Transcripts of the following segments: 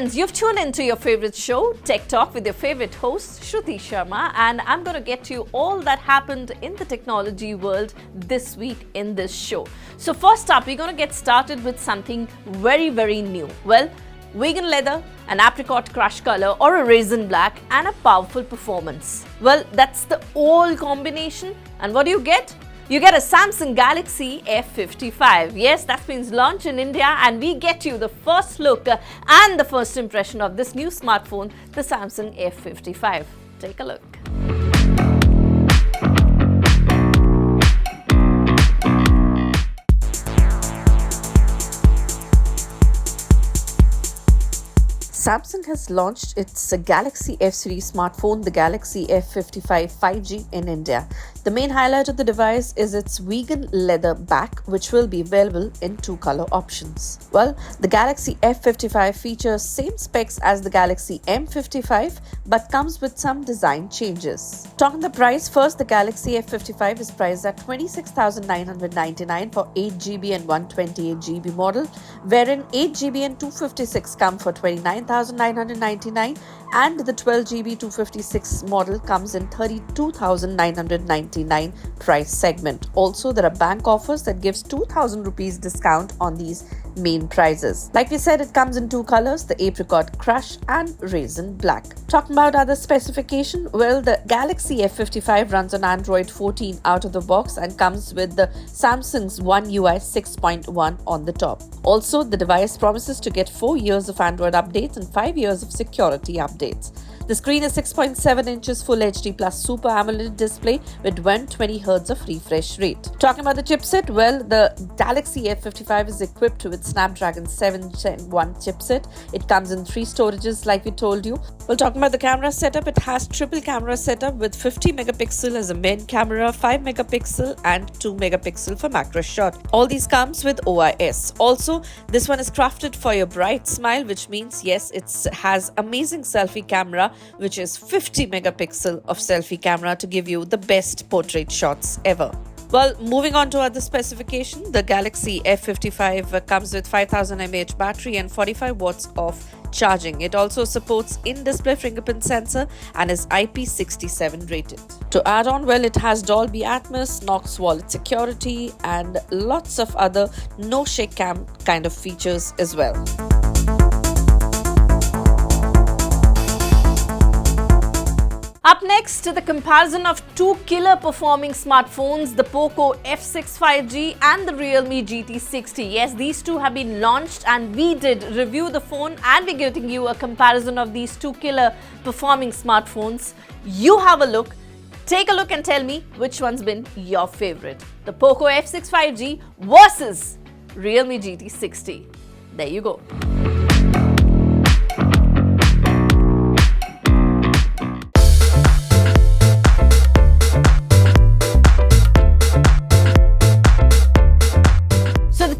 friends, you've tuned into your favorite show, Tech Talk, with your favorite host, Shruti Sharma, and I'm going to get you all that happened in the technology world this week in this show. So first up, we're going to get started with something very, very new. Well, vegan leather, an apricot crush color or a raisin black, and a powerful performance. Well, that's the all combination. And what do you get? You get a Samsung Galaxy F55. Yes, that's been launched in India, and we get you the first look and the first impression of this new smartphone, the Samsung F55. Take a look. Samsung has launched its Galaxy F series smartphone, the Galaxy F55 5G in India. The main highlight of the device is its vegan leather back, which will be available in two color options. Well, the Galaxy F55 features same specs as the Galaxy M55 but comes with some design changes. Talking the price first, the Galaxy F55 is priced at 26,999 for 8GB and 128GB model, wherein 8GB and 256 come for 29,999 and the 12GB 256 model comes in 32,999 price segment. Also, there are bank offers that gives 2,000 rupees discount on these main prices. Like we said, it comes in two colors, the Apricot Crush and Raisin Black. Talking about other specification, well, the Galaxy F55 runs on Android 14 out of the box and comes with the Samsung's One UI 6.1 on the top. Also, the device promises to get 4 years of Android updates and 5 years of security updates. The screen is 6.7 inches Full HD plus Super AMOLED display with 120Hz of refresh rate. Talking about the chipset, well, the Galaxy F55 is equipped with Snapdragon 7 Gen 1 chipset. It comes in 3 storages like we told you. Well, talking about the camera setup, it has triple camera setup with 50 megapixel as a main camera, 5 megapixel and 2 megapixel for macro shot. All these comes with OIS. Also, this one is crafted for your bright smile, which means yes, it has amazing selfie camera, which is 50 megapixel of selfie camera to give you the best portrait shots ever. Well, moving on to other specification, the Galaxy F55 comes with 5000 mAh battery and 45 watts of charging. It also supports in-display fingerprint sensor and is IP67 rated. To add on, well, it has Dolby Atmos, Knox wallet security and lots of other no-shake cam kind of features as well. Up next, the comparison of two killer performing smartphones, the POCO F6 5G and the Realme GT 60. Yes, these two have been launched and we did review the phone and we're getting you a comparison of these two killer performing smartphones. You have a look, take a look and tell me which one's been your favorite. The POCO F6 5G versus Realme GT 60. There you go.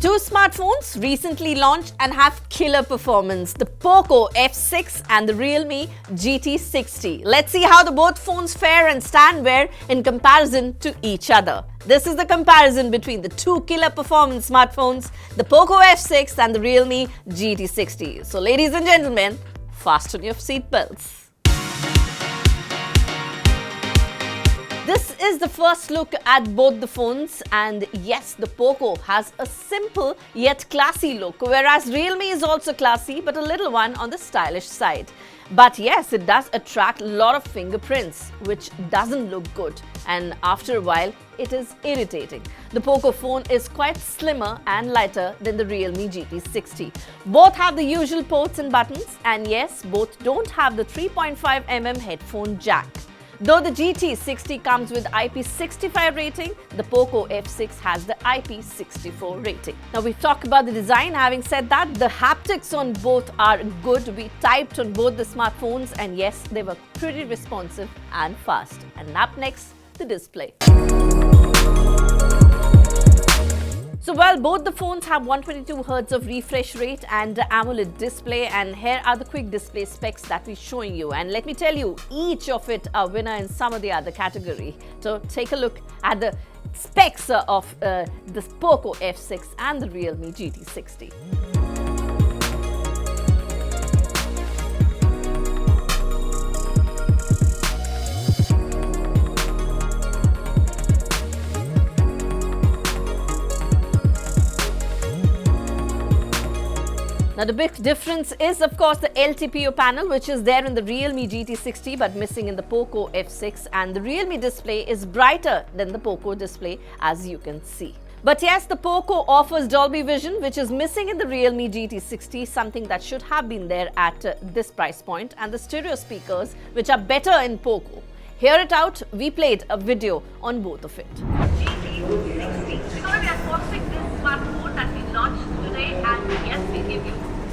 Two smartphones recently launched and have killer performance, the POCO F6 and the Realme GT 60. Let's see how the both phones fare and stand where in comparison to each other. This is the comparison between the two killer performance smartphones, the POCO F6 and the Realme GT 60. So ladies and gentlemen, fasten your seatbelts. This is the first look at both the phones, and yes, the POCO has a simple yet classy look, whereas Realme is also classy but a little one on the stylish side. But yes, it does attract a lot of fingerprints, which doesn't look good, and after a while it is irritating. The POCO phone is quite slimmer and lighter than the Realme GT 60. Both have the usual ports and buttons, and yes, both don't have the 3.5mm headphone jack. Though the GT60 comes with IP65 rating, the POCO F6 has the IP64 rating. Now we've talked about the design. Having said that, the haptics on both are good. We typed on both the smartphones and yes, they were pretty responsive and fast. And up next, the display. So well, both the phones have 122Hz of refresh rate and AMOLED display, and here are the quick display specs that we're showing you. And let me tell you, each of it a winner in some of the other category. So take a look at the specs of the POCO F6 and the Realme GT 60. Now the big difference is of course the LTPO panel, which is there in the Realme GT60 but missing in the POCO F6, and the Realme display is brighter than the POCO display, as you can see. But yes, the POCO offers Dolby Vision, which is missing in the Realme GT60, something that should have been there at this price point, and the stereo speakers, which are better in POCO. Hear it out, we played a video on both of it. GT60. We're going to be unboxing this smartphone that we launched today, and yes, we give you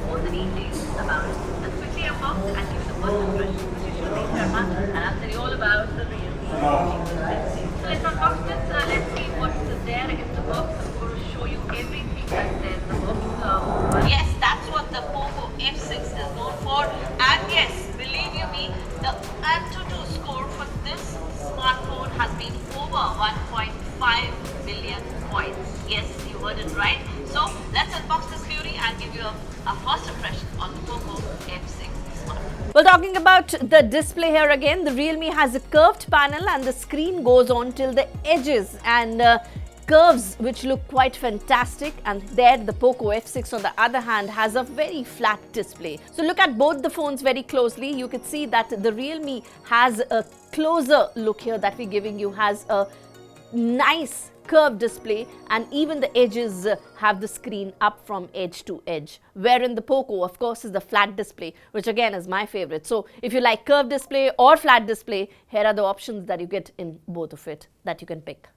all the details about it. Let's quickly unbox and give you the first impression, which is Shruti Sharma, and I'll tell you all about the Realme GT60. So let's unbox this, let's see what's there in the box. I'm going to show you everything that's there in the box. Yes, that's what the POCO F6 is known for, and yes, believe you me, the Antutu score for this smartphone has been over 1.5 billion points. Yes, you heard it right. So let's unbox this beauty and give you a first impression on the POCO F6 smartphone. Well, talking about the display here again, the Realme has a curved panel and the screen goes on till the edges and curves which look quite fantastic, and there the POCO F6 on the other hand has a very flat display. So look at both the phones very closely. You can see that the Realme has a closer look here that we're giving you, has a nice curved display, and even the edges have the screen up from edge to edge, wherein the POCO of course is the flat display, which again is my favorite. So if you like curved display or flat display, here are the options that you get in both of it that you can pick.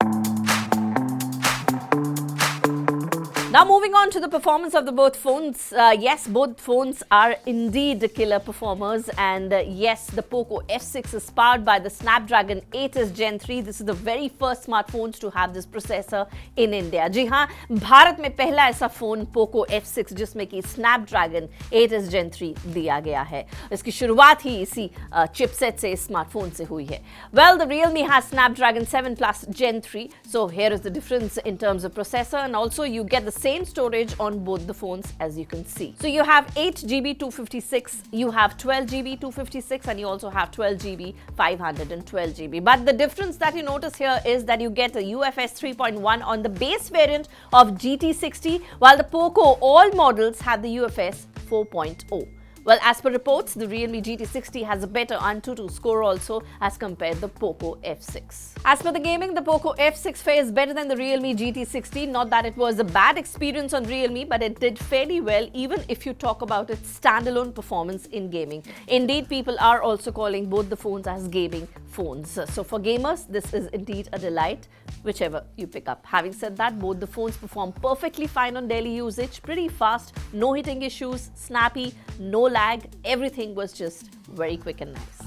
Now moving on to the performance of the both phones. Yes, both phones are indeed killer performers, and yes, the POCO F6 is powered by the Snapdragon 8s Gen 3. This is the very first smartphones to have this processor in India. जी हाँ, भारत में पहला ऐसा phone POCO F6 जिसमें कि Snapdragon 8s Gen 3 दिया गया है. इसकी शुरुआत ही इसी चिपसेट से इस स्मार्टफोन से हुई है. Well, the Realme has Snapdragon 7 Plus Gen 3. So here is the difference in terms of processor, and also you get the same storage on both the phones, as you can see. So you have 8GB 256, you have 12GB 256, and you also have 12GB 512GB. But the difference that you notice here is that you get a UFS 3.1 on the base variant of GT60, while the POCO all models have the UFS 4.0. Well, as per reports, the Realme GT60 has a better Antutu score also as compared to the POCO F6. As per the gaming, the POCO F6 fares better than the Realme GT60. Not that it was a bad experience on Realme, but it did fairly well even if you talk about its standalone performance in gaming. Indeed, people are also calling both the phones as gaming phones. So for gamers, this is indeed a delight, whichever you pick up. Having said that, both the phones perform perfectly fine on daily usage, pretty fast, no hitting issues, snappy, no lag, everything was just very quick and nice.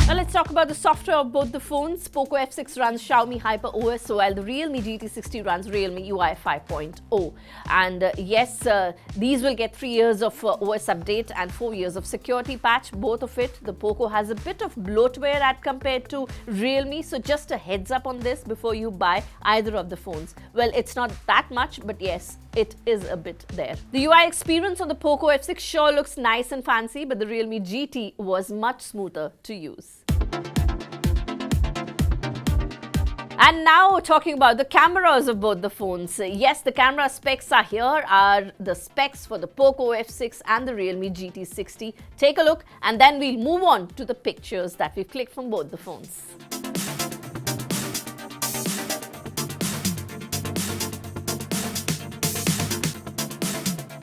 Now let's talk about the software of both the phones. POCO F6 runs Xiaomi Hyper OS, while the Realme GT60 runs Realme UI 5.0. And yes, these will get 3 years of OS update and 4 years of security patch, both of it. The POCO has a bit of bloatware as compared to Realme, so just a heads up on this before you buy either of the phones. Well, it's not that much, but yes, it is a bit there. The UI experience on the POCO F6 sure looks nice and fancy, but the Realme GT was much smoother to use. And now talking about the cameras of both the phones. Yes, the camera specs are here, are the specs for the POCO F6 and the Realme GT60. Take a look and then we'll move on to the pictures that we've clicked from both the phones.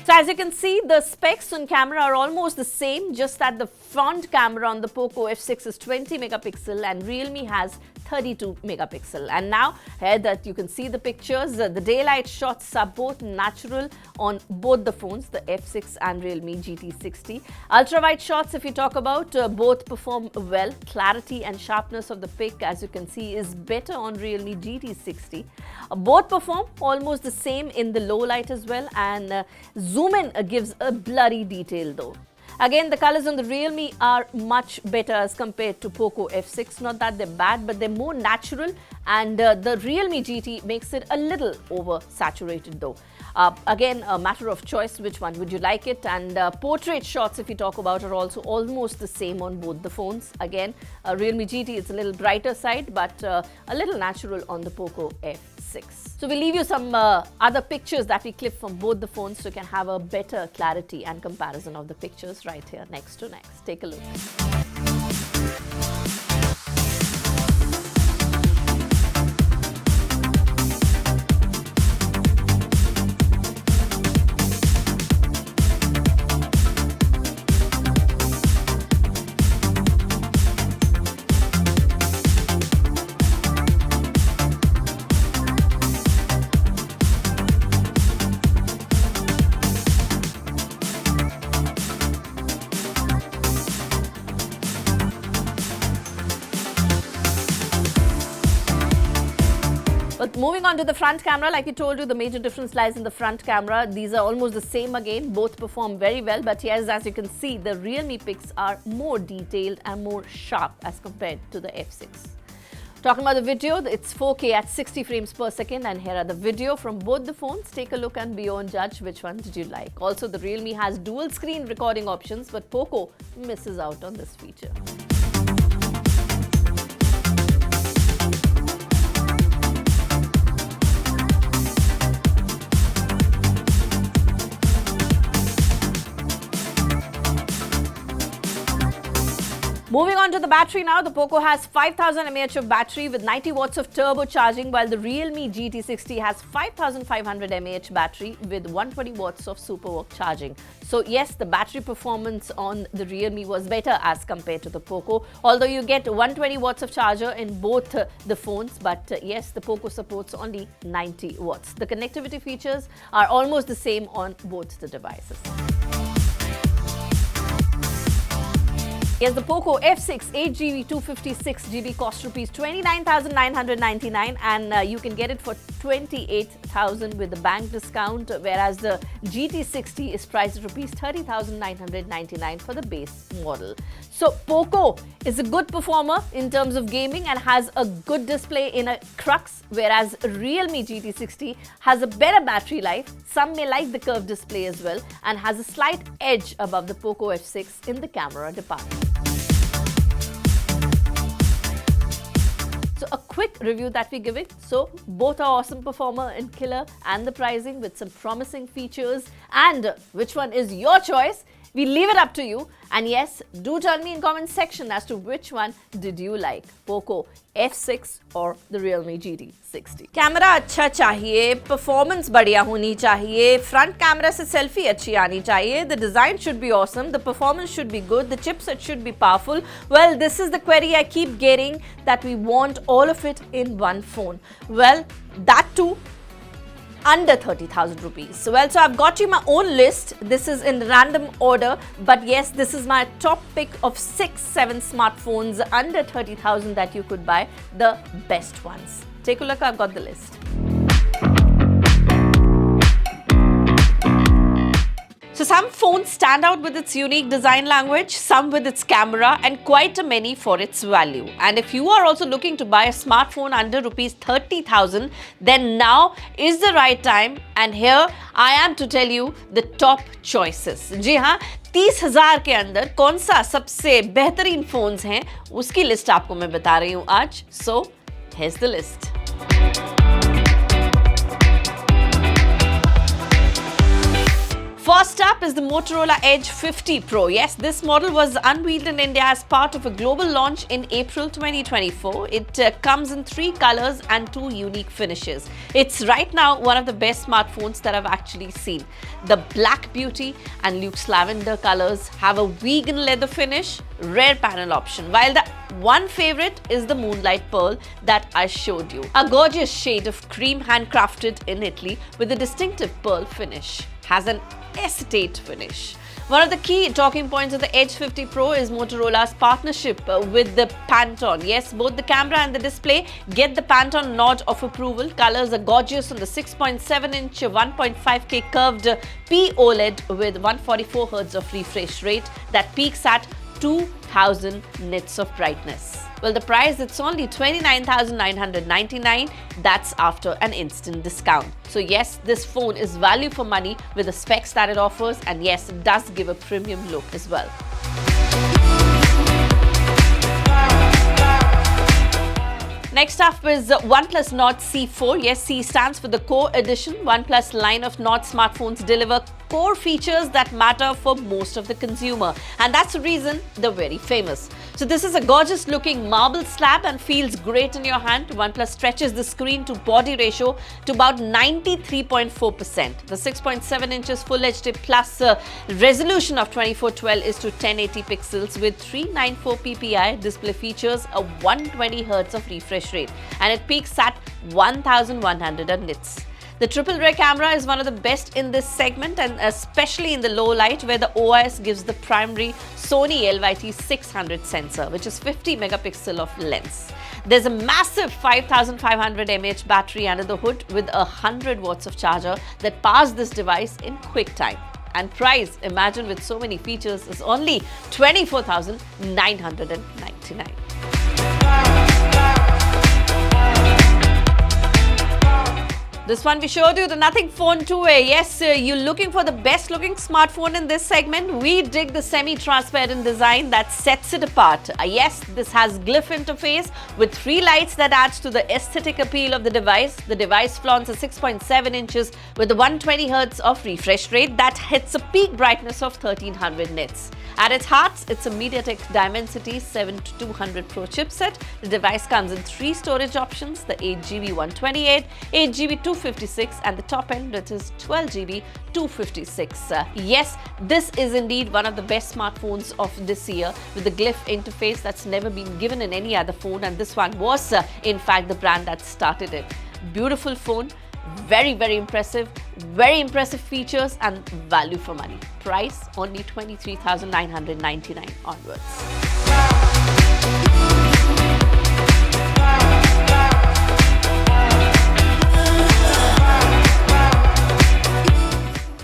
So as you can see, the specs on camera are almost the same, just that the front camera on the POCO F6 is 20 megapixel and Realme has 32 megapixel. And now here that you can see the pictures, the daylight shots are both natural on both the phones, the F6 and Realme GT60. Ultra wide shots, if you talk about, both perform well. Clarity and sharpness of the pic, as you can see, is better on Realme GT60. Both perform almost the same in the low light as well, and zoom in gives a blurry detail though. Again, the colors on the Realme are much better as compared to POCO F6. Not that they're bad, but they're more natural and the Realme GT makes it a little oversaturated though. Again, a matter of choice, which one would you like it? And portrait shots, if you talk about, are also almost the same on both the phones. Again, Realme GT is a little brighter side, but a little natural on the POCO F6. So we'll leave you some other pictures that we clipped from both the phones so you can have a better clarity and comparison of the pictures right here next to next. Take a look. But moving on to the front camera, like we told you, the major difference lies in the front camera. These are almost the same again. Both perform very well. But yes, as you can see, the Realme pics are more detailed and more sharp as compared to the F6. Talking about the video, it's 4K at 60 frames per second. And here are the video from both the phones. Take a look and be your own judge which one did you like. Also, the Realme has dual screen recording options, but POCO misses out on this feature. Moving on to the battery now, the POCO has 5000 mAh of battery with 90 watts of turbo charging, while the Realme GT60 has 5500 mAh battery with 120 watts of super charging. So yes, the battery performance on the Realme was better as compared to the POCO, although you get 120 watts of charger in both the phones, but yes, the POCO supports only 90 watts. The connectivity features are almost the same on both the devices. Yes, the POCO F6 8GB 256GB costs rupees 29,999 and you can get it for 28,000 with the bank discount, whereas the GT60 is priced at rupees 30,999 for the base model. So POCO is a good performer in terms of gaming and has a good display in a crux, whereas Realme GT60 has a better battery life. Some may like the curved display as well and has a slight edge above the POCO F6 in the camera department. So a quick review that we give it. So both are awesome performer and killer, and the pricing with some promising features. And which one is your choice? We leave it up to you. And yes, do tell me in comment section as to which one did you like, POCO F6 or the Realme GT60. Camera अच्छा चाहिए, performance बढ़िया होनी चाहिए, front camera से selfie अच्छी आनी चाहिए, the design should be awesome, the performance should be good, the chipset should be powerful. Well, this is the query I keep getting, that we want all of it in one phone. Well, that too under 30,000 rupees. Well, so I've got you my own list. This is in random order, but yes, this is my top pick of 6-7 smartphones under 30,000 that you could buy, the best ones. Take a look, I've got the list. So some phones stand out with its unique design language, some with its camera, and quite a many for its value. And if you are also looking to buy a smartphone under rupees 30,000, then now is the right time. And here I am to tell you the top choices. जी हाँ, 30,000 के अंदर कौन सा सबसे बेहतरीन phones हैं, उसकी list आपको मैं बता रही हूँ आज. So here's the list. First up is the Motorola Edge 50 Pro. Yes, this model was unveiled in India as part of a global launch in April 2024. It comes in 3 colors and 2 unique finishes. It's right now one of the best smartphones that I've actually seen. The Black Beauty and Luxe Lavender colors have a vegan leather finish, rare panel option, while the one favorite is the Moonlight Pearl that I showed you. A gorgeous shade of cream handcrafted in Italy with a distinctive pearl finish. Has an acetate finish. One of the key talking points of the Edge 50 Pro is Motorola's partnership with the Pantone. Yes, both the camera and the display get the Pantone nod of approval. Colors are gorgeous on the 6.7-inch 1.5K curved P OLED with 144 Hz of refresh rate that peaks at 2000 nits of brightness. Well, the price, it's only 29,999. That's after an instant discount. So yes, this phone is value for money with the specs that it offers, and yes, it does give a premium look as well. Next up is OnePlus Nord C4. Yes, C stands for the Core Edition. OnePlus line of Nord smartphones deliver core features that matter for most of the consumer, and that's the reason they're very famous. So this is a gorgeous looking marble slab and feels great in your hand. OnePlus stretches the screen to body ratio to about 93.4%. The 6.7 inches Full HD Plus resolution of 2412 is to 1080 pixels with 394 ppi. Display features a 120 Hz of refresh rate, and it peaks at 1100 nits. The triple rear camera is one of the best in this segment, and especially in the low light, where the OIS gives the primary Sony LYT600 sensor, which is 50 megapixel of lens. There's a massive 5500 mAh battery under the hood with 100 watts of charger that powers this device in quick time. And price, imagine with so many features, is only 24,999. This one we showed you, the Nothing Phone 2A. Yes, you're looking for the best looking smartphone in this segment. We dig the semi-transparent design that sets it apart. Yes, this has glyph interface with 3 lights that adds to the aesthetic appeal of the device. The device flaunts a 6.7 inches with a 120 Hz of refresh rate that hits a peak brightness of 1300 nits. At its heart, it's a MediaTek Dimensity 7200 Pro chipset. The device comes in 3 storage options, the 8GB 128, 8GB 256, and the top end, that is 12GB 256. Yes, this is indeed one of the best smartphones of this year with the glyph interface that's never been given in any other phone, and this one was in fact the brand that started it. Beautiful phone. Very impressive features and value for money. Price only 23,999 onwards.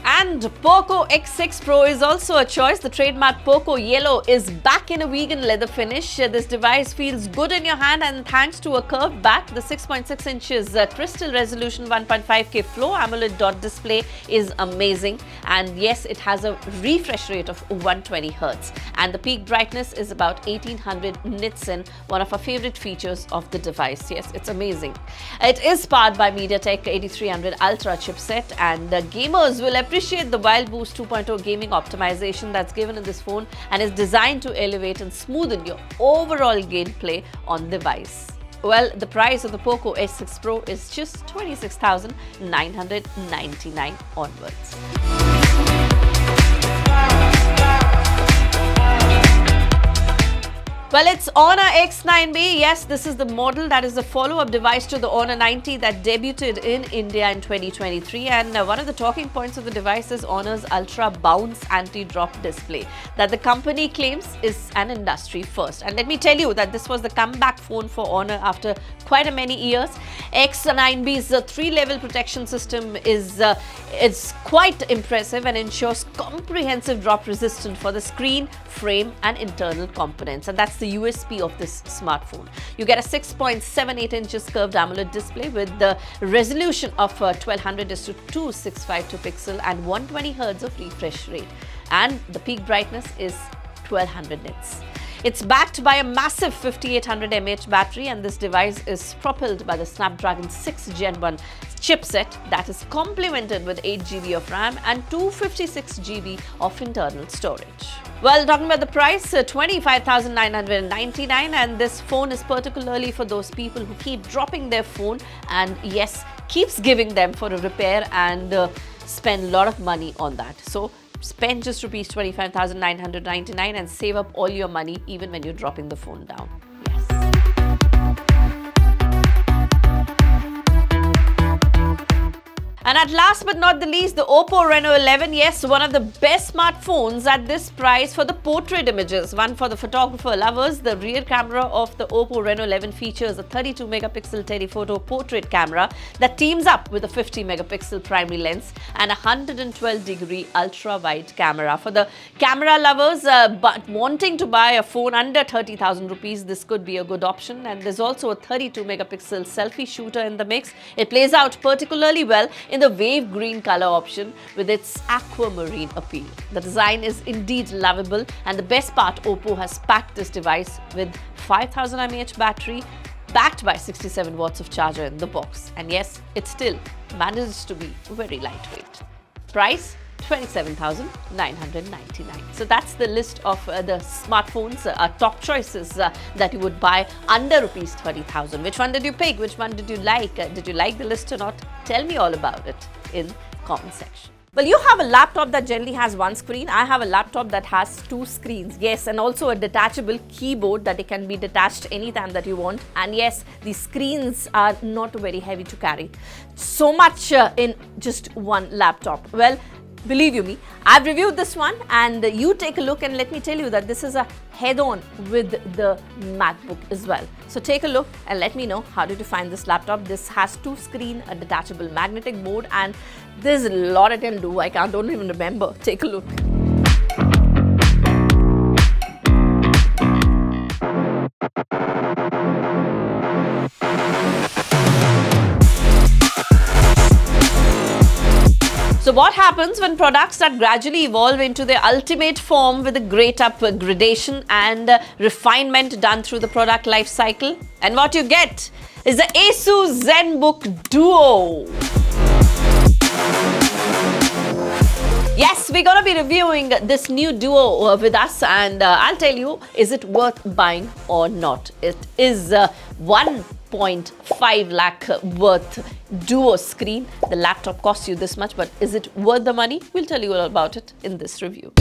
And POCO F6 Pro is also a choice. The trademark POCO Yellow is back in a vegan leather finish. This device feels good in your hand, and thanks to a curved back, the 6.6 inches crystal resolution 1.5K Flow AMOLED dot display is amazing. And yes, it has a refresh rate of 120 Hz. And the peak brightness is about 1800 nits in, one of our favorite features of the device. Yes, it's amazing. It is powered by MediaTek 8300 Ultra chipset, and gamers will appreciate the Wild Boost 2.0 gaming optimization that's given in this phone and is designed to elevate and smoothen your overall gameplay on the device. Well, the price of the POCO F6 Pro is just 26,999 onwards. Well, it's Honor X9B. Yes, this is the model that is the follow-up device to the Honor 90 that debuted in India in 2023. And one of the talking points of the device is Honor's Ultra Bounce Anti-Drop display that the company claims is an industry first. And let me tell you that this was the comeback phone for Honor after quite a many years. X9B's 3-level protection system is quite impressive and ensures comprehensive drop resistance for the screen, frame and internal components. And that's the USP of this smartphone. You get a 6.78 inches curved AMOLED display with the resolution of 1200:2652 pixel and 120 Hz of refresh rate. And the peak brightness is 1200 nits. It's backed by a massive 5800 mAh battery, and this device is propelled by the Snapdragon 6 Gen 1 chipset that is complemented with 8GB of RAM and 256GB of internal storage. Well, talking about the price, 25,999, and this phone is particularly for those people who keep dropping their phone and yes, keeps giving them for a repair and spend a lot of money on that. So spend just rupees 25,999 and save up all your money even when you're dropping the phone down. Yes. And at last but not the least, the Oppo Reno 11. Yes, one of the best smartphones at this price for the portrait images. One for the photographer lovers. The rear camera of the Oppo Reno 11 features a 32 megapixel telephoto portrait camera that teams up with a 50 megapixel primary lens and a 112-degree ultra-wide camera. For the camera lovers but wanting to buy a phone under 30,000 rupees, this could be a good option. And there's also a 32 megapixel selfie shooter in the mix. It plays out particularly well in the wave green color option with its aquamarine appeal. The design is indeed lovable, and the best part, Oppo has packed this device with 5000 mAh battery backed by 67 watts of charger in the box. And yes, it still manages to be very lightweight. Price 27,999. So that's the list of the smartphones, top choices that you would buy under rupees 30,000. Which one did you pick? Which one did you like? Did you like the list or not? Tell me all about it in comment section. Well, you have a laptop that generally has one screen. I have a laptop that has two screens. Yes, and also a detachable keyboard that it can be detached anytime that you want. And yes, the screens are not very heavy to carry. So much in just one laptop. Well, believe you me, I've reviewed this one, and you take a look and let me tell you that this is a head-on with the MacBook as well. So take a look and let me know how did you find this laptop. This has two screen, a detachable magnetic board, and there's a lot it can do. I don't even remember. Take a look. So what happens when products that gradually evolve into their ultimate form with a great upgradation and refinement done through the product life cycle? And what you get is the Asus Zenbook Duo. Yes, we're going to be reviewing this new Duo with us, and I'll tell you, is it worth buying or not? It is 1.5 lakh worth Duo screen. The laptop costs you this much, but is it worth the money? We'll tell you all about it in this review.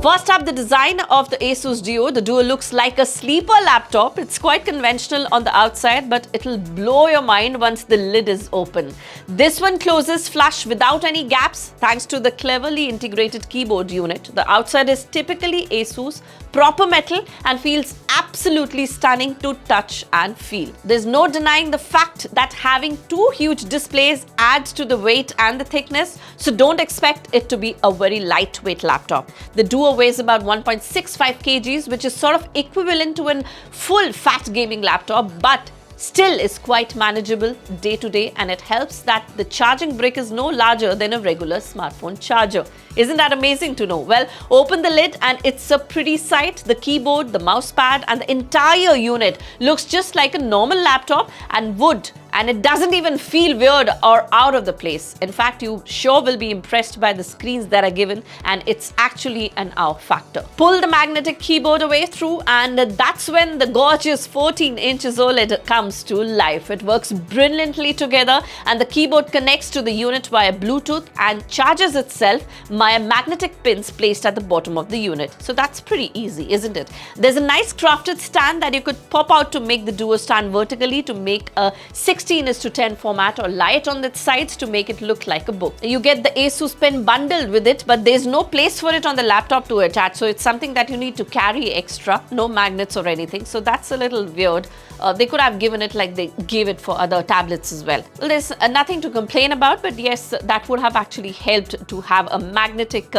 First up, the design of the Asus Duo. The Duo looks like a sleeper laptop. It's quite conventional on the outside, but it'll blow your mind once the lid is open. This one closes flush without any gaps thanks to the cleverly integrated keyboard unit. The outside is typically Asus, proper metal, and feels absolutely stunning to touch and feel. There's no denying the fact that having two huge displays adds to the weight and the thickness, so don't expect it to be a very lightweight laptop. The Duo weighs about 1.65 kgs, which is sort of equivalent to a full fat gaming laptop, but still is quite manageable day to day, and it helps that the charging brick is no larger than a regular smartphone charger. Isn't that amazing to know? Well, open the lid and it's a pretty sight. The keyboard, the mouse pad, and the entire unit looks just like a normal laptop and would, and it doesn't even feel weird or out of the place. In fact, you sure will be impressed by the screens that are given, and it's actually an wow factor. Pull the magnetic keyboard away through, and that's when the gorgeous 14 inches OLED comes to life. It works brilliantly together, and the keyboard connects to the unit via Bluetooth and charges itself via magnetic pins placed at the bottom of the unit. So that's pretty easy, isn't it? There's a nice crafted stand that you could pop out to make the Duo stand vertically to make a 16:10 format, or lie it on its sides to make it look like a book. You get the Asus pen bundled with it, but there's no place for it on the laptop to attach, so it's something that you need to carry extra. No magnets or anything, so that's a little weird. They could have given it like they gave it for other tablets as well. There's nothing to complain about, but yes, that would have actually helped to have a magnetic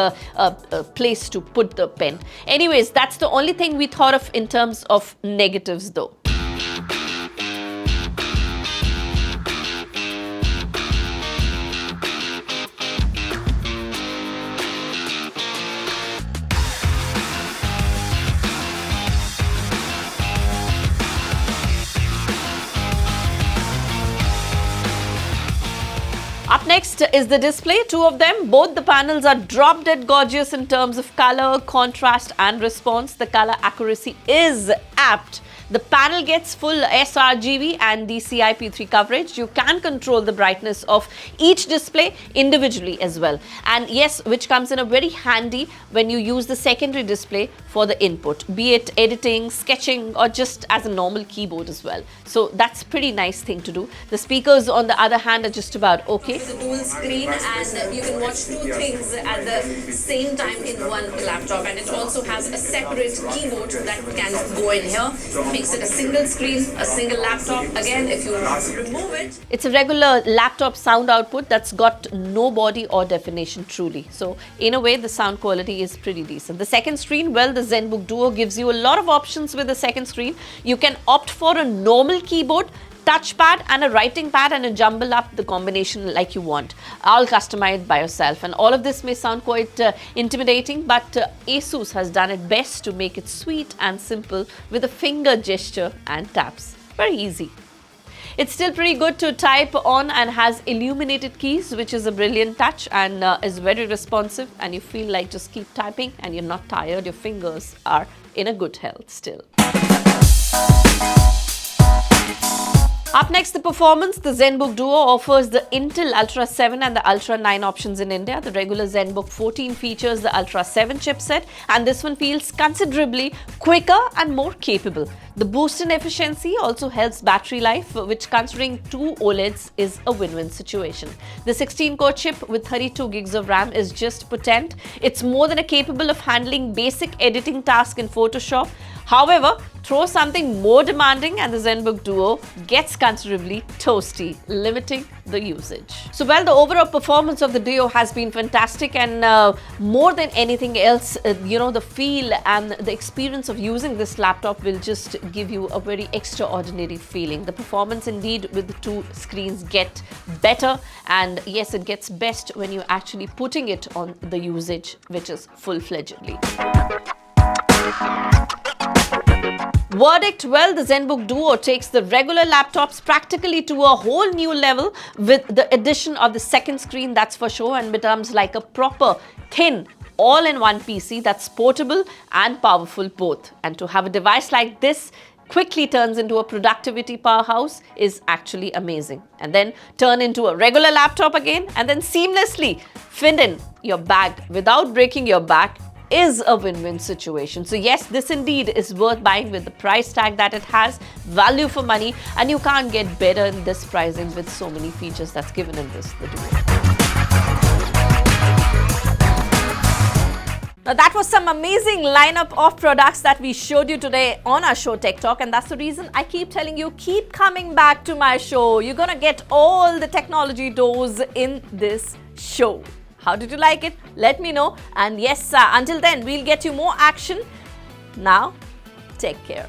place to put the pen. Anyways, that's the only thing we thought of in terms of negatives though. Up next is the display, two of them. Both the panels are drop dead gorgeous in terms of color, contrast and response. The color accuracy is apt. The panel gets full sRGB and DCI-P3 coverage. You can control the brightness of each display individually as well. And yes, which comes in a very handy when you use the secondary display for the input, be it editing, sketching, or just as a normal keyboard as well. So that's pretty nice thing to do. The speakers on the other hand are just about okay. The dual screen, and you can watch two things at the same time in one laptop, and it also has a separate keyboard that can go in here. Makes it a single screen, a single laptop. Again, if you remove it, it's a regular laptop sound output that's got no body or definition truly. So in a way, the sound quality is pretty decent. The second screen, well, the Zenbook Duo gives you a lot of options with the second screen. You can opt for a normal keyboard, touchpad and a writing pad, and a jumble up the combination like you want, all customized by yourself. And all of this may sound quite intimidating, but Asus has done it best to make it sweet and simple with a finger gesture and taps. Very easy. It's still pretty good to type on and has illuminated keys, which is a brilliant touch and is very responsive, and you feel like just keep typing and you're not tired. Your fingers are in a good health still. Up next, the performance. The Zenbook Duo offers the Intel Ultra 7 and the Ultra 9 options in India. The regular Zenbook 14 features the Ultra 7 chipset, and this one feels considerably quicker and more capable. The boost in efficiency also helps battery life, which considering two OLEDs is a win-win situation. The 16-core chip with 32 gigs of RAM is just potent. It's more than capable of handling basic editing tasks in Photoshop. However, throw something more demanding and the Zenbook Duo gets considerably toasty, limiting the usage. So, well, the overall performance of the Duo has been fantastic, and more than anything else, the feel and the experience of using this laptop will just give you a very extraordinary feeling. The performance indeed with the two screens get better, and yes, it gets best when you're actually putting it on the usage, which is full-fledgedly. Verdict, well, the Zenbook Duo takes the regular laptops practically to a whole new level with the addition of the second screen, that's for sure, and becomes like a proper, thin, all-in-one PC that's portable and powerful both. And to have a device like this quickly turns into a productivity powerhouse is actually amazing. And then turn into a regular laptop again and then seamlessly fit in your bag without breaking your back is a win-win situation. So yes, this indeed is worth buying with the price tag that it has, value for money, and you can't get better in this pricing with so many features that's given in this, the Duo. Now that was some amazing lineup of products that we showed you today on our show Tech Talk, and that's the reason I keep telling you, keep coming back to my show. You're gonna get all the technology dose in this show. How did you like it? Let me know. And yes, until then, we'll get you more action. Now, take care.